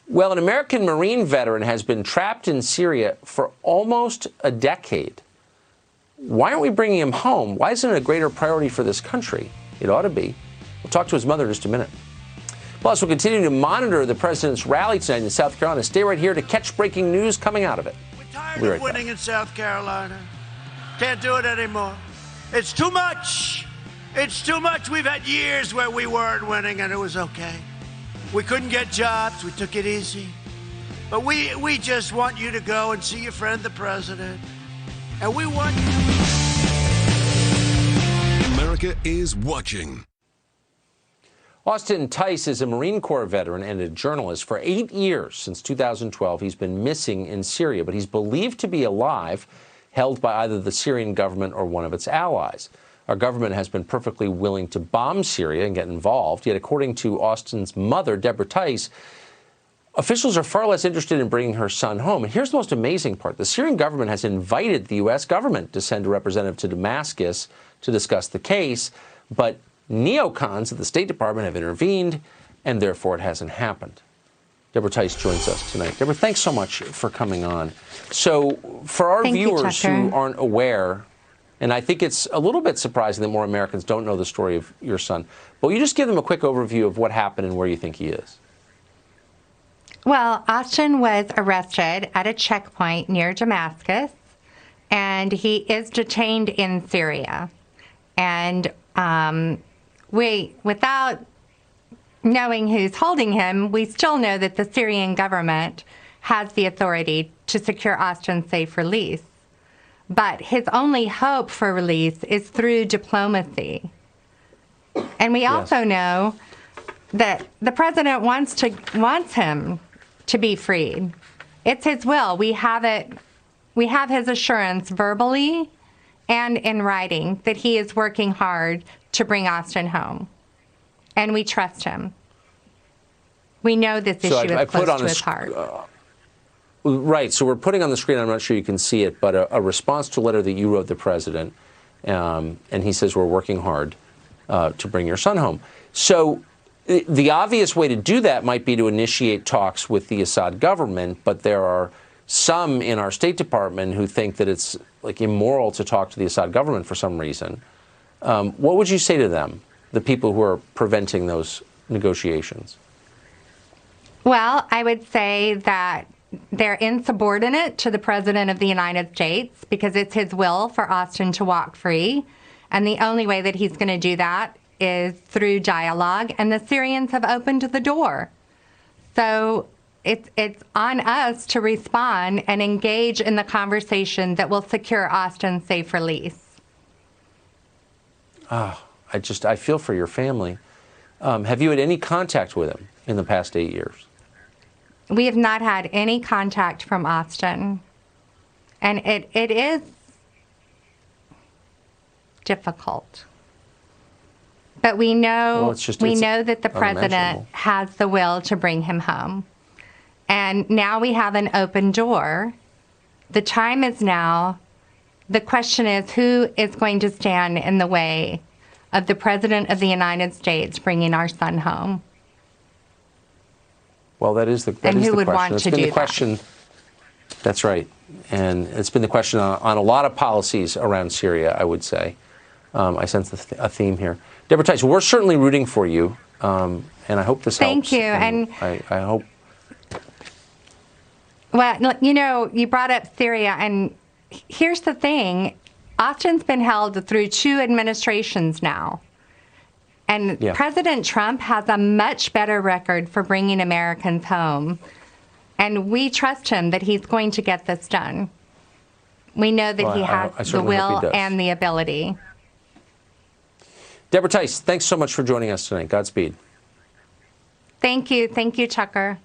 Well, an American Marine veteran has been trapped in Syria for almost a decade. Why aren't we bringing him home? Why isn't it a greater priority for this country? It ought to be. We'll talk to his mother in just a minute. Plus, we'll continue to monitor the president's rally tonight in South Carolina. Stay right here to catch breaking news coming out of it. We're tired of winning in South Carolina. Can't do it anymore. It's too much. It's too much. We've had years where we weren't winning and it was okay. We couldn't get jobs. We took it easy. But we just want you to go and see your friend, the president. And we want you to... America is watching. Austin Tice is a Marine Corps veteran and a journalist. For 8 years, since 2012, he's been missing in Syria, but he's believed to be alive, held by either the Syrian government or one of its allies. Our government has been perfectly willing to bomb Syria and get involved, yet according to Austin's mother, Deborah Tice, officials are far less interested in bringing her son home. And here's the most amazing part. The Syrian government has invited the U.S. government to send a representative to Damascus to discuss the case, but neocons at the State Department have intervened, and therefore it hasn't happened. Deborah Tice joins us tonight. Deborah, thanks so much for coming on. So for our viewers who aren't aware, and I think it's a little bit surprising that more Americans don't know the story of your son, but will you just give them a quick overview of what happened and where you think he is? Well, Austin was arrested at a checkpoint near Damascus, and he is detained in Syria. And without knowing who's holding him, we still know that the Syrian government has the authority to secure Austin's safe release. But his only hope for release is through diplomacy. And we also know that the president wants him to be freed. It's his will. We have his assurance verbally and in writing that he is working hard to bring Austin home. And we trust him. We know this issue is close to his heart. Right. So we're putting on the screen, I'm not sure you can see it, but a response to a letter that you wrote the president. And he says, we're working hard to bring your son home. So the obvious way to do that might be to initiate talks with the Assad government. But there are some in our State Department who think that it's like immoral to talk to the Assad government for some reason. What would you say to them, the people who are preventing those negotiations? Well, I would say that they're insubordinate to the President of the United States because it's his will for Austin to walk free. And the only way that he's going to do that is through dialogue. And the Syrians have opened the door. So it's on us to respond and engage in the conversation that will secure Austin's safe release. I feel for your family. Have you had any contact with him in the past 8 years? We have not had any contact from Austin. And it is difficult. But we know that the president has the will to bring him home. And now we have an open door. The time is now. The question is, who is going to stand in the way of the President of the United States bringing our son home? Well, that is the question. And who would want to do that? That's right. And it's been the question on a lot of policies around Syria, I would say. I sense a theme here. Deborah Tice, we're certainly rooting for you, and I hope this helps. Thank you. And I hope. Well, you know, you brought up Syria, and here's the thing. Austin's been held through 2 administrations now. And President Trump has a much better record for bringing Americans home. And we trust him that he's going to get this done. We know that he has the will and the ability. Deborah Tice, thanks so much for joining us tonight. Godspeed. Thank you. Thank you, Tucker.